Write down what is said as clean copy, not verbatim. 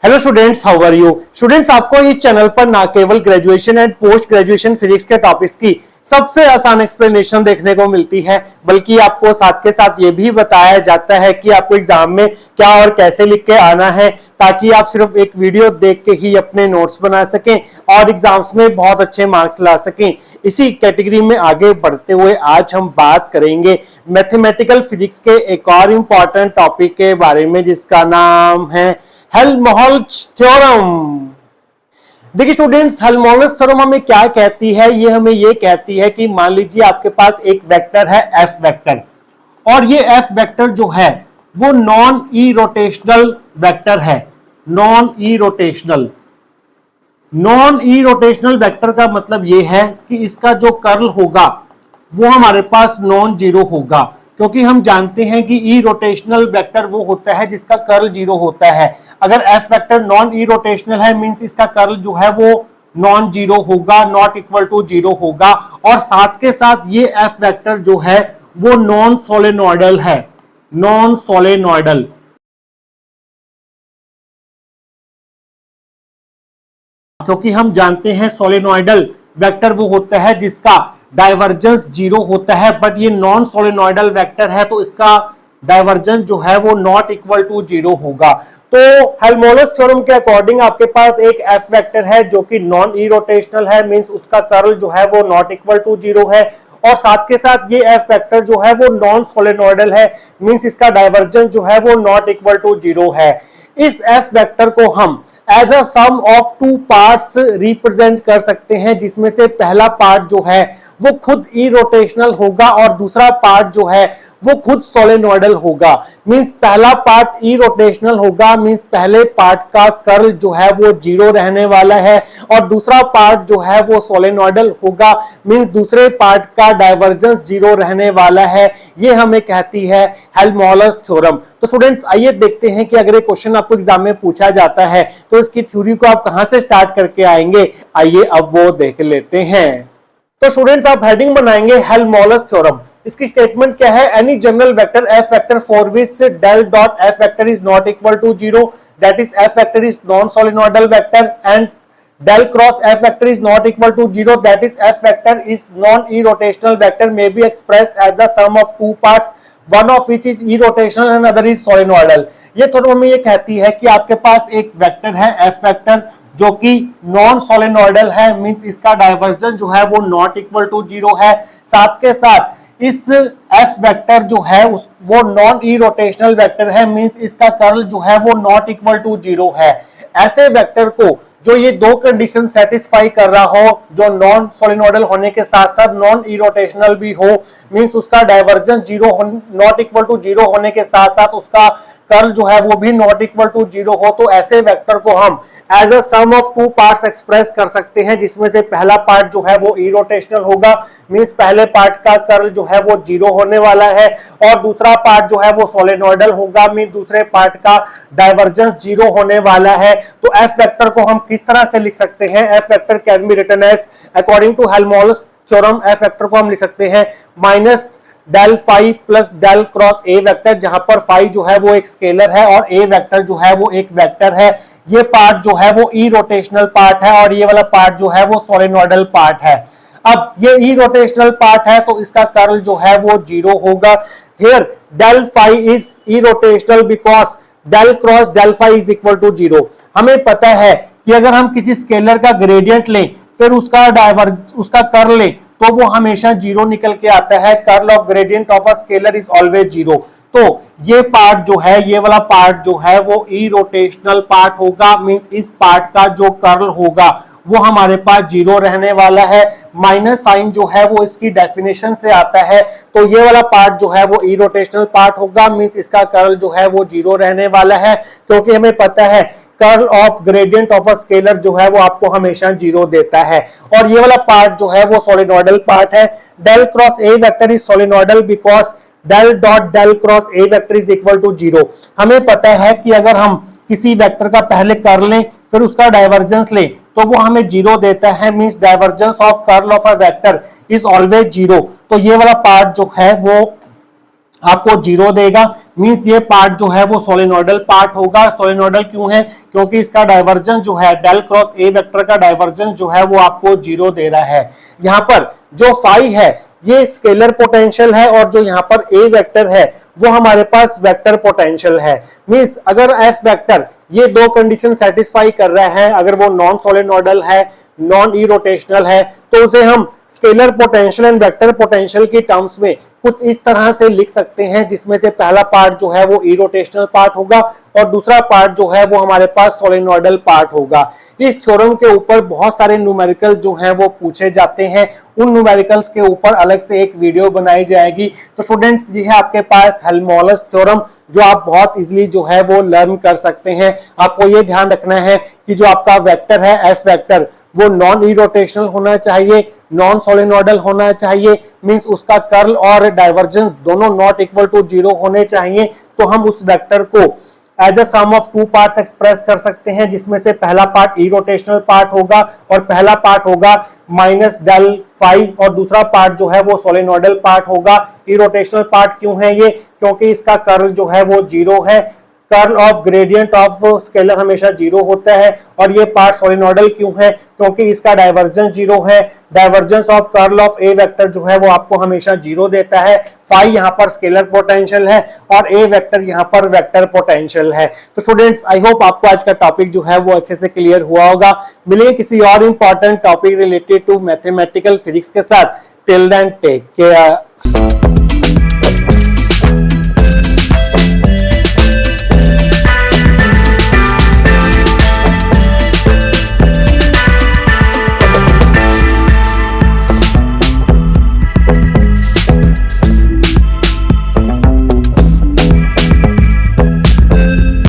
Hello students, how are you students. आपको इस channel पर ना केवल graduation and post graduation physics के टॉपिक्स की सबसे आसान एक्सप्लेनेशन देखने को मिलती है, बल्कि आपको साथ के साथ ये भी बताया जाता है कि आपको एग्जाम में क्या और कैसे लिख के आना है, ताकि आप सिर्फ एक वीडियो देख के ही अपने नोट्स बना सकें और एग्जाम्स में बहुत अच्छे मार्क्स ला सकें। इसी कैटेगरी में आगे बढ़ते हुए आज हम बात करेंगे मैथमेटिकल फिजिक्स के एक और इम्पॉर्टेंट टॉपिक के बारे में, जिसका नाम है हेल्महोल्ट्ज थ्योरम। देखिए स्टूडेंट्स, हेल्महोल्ट्ज थ्योरम हमें क्या कहती है? ये हमें ये कहती है कि मान लीजिए आपके पास एक वेक्टर है एफ वेक्टर, और ये एफ वेक्टर जो है वो नॉन इरोटेशनल वेक्टर है। नॉन इरोटेशनल वेक्टर का मतलब ये है कि इसका जो कर्ल होगा वो हमारे पास नॉन जीरो होगा, क्योंकि हम जानते हैं कि इरोटेशनल वेक्टर वो होता है जिसका कर्ल जीरो होता है। अगर एफ वेक्टर नॉन इरोटेशनल है मींस इसका कर्ल जो है वो नॉन जीरो होगा, नॉट इक्वल टू जीरो होगा। और साथ के साथ ये एफ वेक्टर जो है वो नॉन सोलेनोइडल है। नॉन सोलेनोइडल, क्योंकि हम जानते हैं सोलेनोइडल वेक्टर वो होता है जिसका डाइवर्जेंस जीरो होता है, बट ये नॉन सोलेनोइडल वेक्टर है तो इसका डाइवर्जेंस जो है वो नॉट इक्वल टू जीरो होगा। तो हेल्महोल्ट्ज थ्योरम के अकॉर्डिंग आपके पास एक एफ वेक्टर है जो कि नॉन इरोटेशनल है, मींस उसका कर्ल जो है वो नॉट इक्वल टू जीरो है, और साथ के साथ ये एफ वेक्टर जो है वो नॉन सोलेनोइडल है, मींस इसका डाइवर्जेंस जो है वो नॉट इक्वल टू जीरो है। इस एफ वेक्टर को हम as a sum of two parts represent कर सकते हैं, जिसमें से पहला पार्ट जो है वो खुद इरोटेशनल होगा और दूसरा पार्ट जो है वो खुद सोलेनोइडल होगा। मींस पहला पार्ट इरोटेशनल होगा, मींस पहले पार्ट का कर्ल जो है वो जीरो रहने वाला है, और दूसरा पार्ट जो है वो सोलेनोइडल होगा, मींस दूसरे पार्ट का डाइवर्जेंस जीरो रहने वाला है। ये हमें कहती है हेल्महोल्ट्ज थ्योरम। तो स्टूडेंट्स, आइए देखते हैं कि अगर ये क्वेश्चन आपको एग्जाम में पूछा जाता है तो इसकी थ्योरी को आप कहां से स्टार्ट करके आएंगे, आइए अब वो देख लेते हैं। तो स्टूडेंट्स, आप हेडिंग बनाएंगे हेल्महोल्ट्ज थ्योरम। इसकी स्टेटमेंट क्या है? Any general vector F vector for which del dot F vector is not equal to zero, that is F vector is non solenoidal vector, and del cross f vector is not equal to zero, that is f vector is non-irrotational vector, may be expressed as the sum of two parts, one of which is irrotational and other is solenoidal। ये थोड़ा हमें ये कहती है कि आपके पास एक vector है f वेक्टर जो कि नॉन सोलेनोइडल है, मींस इसका डाइवर्जेंस जो है वो नॉट इक्वल टू जीरो है। साथ के साथ इस एफ वेक्टर जो है वो नॉन इरोटेशनल वेक्टर है, मींस इसका कर्ल जो है वो नॉट इक्वल टू जीरो है। ऐसे वेक्टर को जो ये दो कंडीशन सेटिस्फाई कर रहा हो, जो नॉन सोलेनोइडल होने के साथ साथ नॉन इरोटेशनल भी हो, मींस उसका divergence zero not equal to zero होने के साथ साथ उसका कर्ल जो है वो भी नॉट इक्वल टू जीरो हो, तो ऐसे वेक्टर को हम as a sum of two parts express कर सकते हैं, जिसमें से पहला पार्ट जो है वो इरोटेशनल होगा, मींस पहले पार्ट का कर्ल जो है वो जीरो होने वाला है, और दूसरा पार्ट जो है वो सोलेनोइडल होगा, मींस दूसरे पार्ट का डाइवर्जेंस जीरो होने वाला है। तो एफ वेक्टर को हम किस तरह से लिख सकते हैं? F vector can be written as, according to Helmholtz theorem, F vector को हम लिख सकते हैं minus del phi plus del cross A vector, जहां पर फाई जो है वो एक स्केलर है और ए वेक्टर जो है वो एक वेक्टर है। ये पार्ट जो है वो इरोटेशनल पार्ट है और ये वाला पार्ट जो है वो सोलेनोइडल पार्ट है। अब ये इरोटेशनल पार्ट है तो इसका कर्ल जो है वो जीरो होगा। Here del phi is irrotational because del cross del phi is equal to zero. हमें पता है कि अगर हम किसी स्केलर का ग्रेडियंट लें फिर उसका कर्ल लें तो वो हमेशा जीरो निकल के आता है। Curl of gradient of a scalar is always zero. तो ये पार्ट जो है, ये वाला पार्ट जो है वो इरोटेशनल पार्ट होगा, मींस इस पार्ट का जो कर्ल होगा वो हमारे पास जीरो रहने वाला है। माइनस साइन जो है वो इसकी डेफिनेशन से आता है, तो ये वाला पार्ट जो है वो इरोटेशनल पार्ट होगा, मींस इसका कर्ल जो है वो जीरो रहने वाला है, क्योंकि हमें पता है curl of gradient of a scalar जो है वो आपको हमेशा जीरो देता है। और ये वाला पार्ट जो है वो सोलेनोइडल पार्ट है। Del cross A vector is solenoidal because del dot del cross A vector is equal to zero. हमें पता है कि अगर हम किसी वेक्टर का पहले कर्ल लें फिर उसका डाइवर्जेंस लें तो वो हमें जीरो देता है, means divergence of curl of a vector is always zero. तो ये वाला पार्ट जो है वो आपको जीरो देगा। मींस ये पार्ट जो है वो सोलेनोइडल पार्ट होगा। सोलेनोइडल क्यों है? क्योंकि इसका डाइवर्जेंस जो है डेल क्रॉस ए वेक्टर का डाइवर्जेंस जो है वो आपको जीरो दे रहा है। यहाँ पर जो फाई है ये स्केलर पोटेंशियल है और जो यहाँ पर ए वेक्टर है वो हमारे पास वेक्टर पोटेंशियल है। मींस अगर एफ वेक्टर ये दो कंडीशन सेटिस्फाई कर रहा है, अगर वो नॉन सोलेनोइडल है, नॉन इरोटेशनल है, तो उसे हम scalar potential and vector potential की टर्म्स में कुछ इस तरह से लिख सकते हैं, जिसमें से पहला पार्ट जो है वो इरोटेशनल पार्ट होगा और दूसरा पार्ट जो है वो हमारे पास सोलेनोइडल पार्ट होगा। इस थ्योरम के ऊपर बहुत सारे न्यूमेरिकल जो हैं वो पूछे जाते हैं, उन न्यूमेरिकल्स के ऊपर अलग से एक वीडियो बनाई जाएगी। तो स्टूडेंट्स ये है आपके पास हेल्महोल्ट्ज थ्योरम, जो आप बहुत इजीली जो है वो लर्न कर सकते हैं। आपको ये ध्यान रखना है कि जो आपका वेक्टर है एफ वेक्टर वो नॉन इरोटेशनल होना चाहिए, नॉन सोलेनोइडल होना चाहिए, मींस उसका कर्ल और डाइवर्जेंस दोनों नॉट इक्वल टू जीरो होने चाहिए। तो हम उस वेक्टर को as a sum of two parts express कर सकते हैं, जिसमें से पहला पार्ट इरोटेशनल पार्ट होगा और पहला पार्ट होगा माइनस डेल फाई और दूसरा पार्ट जो है वो सोलेनोइडल पार्ट होगा। इरोटेशनल पार्ट क्यों है ये? क्योंकि इसका कर्ल जो है वो जीरो है। Curl of gradient of scalar हमेशा जीरो होता है। और ये पार्ट सोलेनोइडल क्यों है? क्योंकि इसका डाइवर्जेंस जीरो है। Divergence of curl of A vector जो है वो आपको हमेशा जीरो देता है। फाई यहाँ पर स्केलर पोटेंशियल है और ए वेक्टर यहाँ पर वेक्टर पोटेंशियल है। तो स्टूडेंट्स आई होप आपको आज का टॉपिक जो है वो अच्छे से क्लियर हुआ होगा। मिलेंगे किसी और important topic related to mathematical physics के साथ। Till then take care.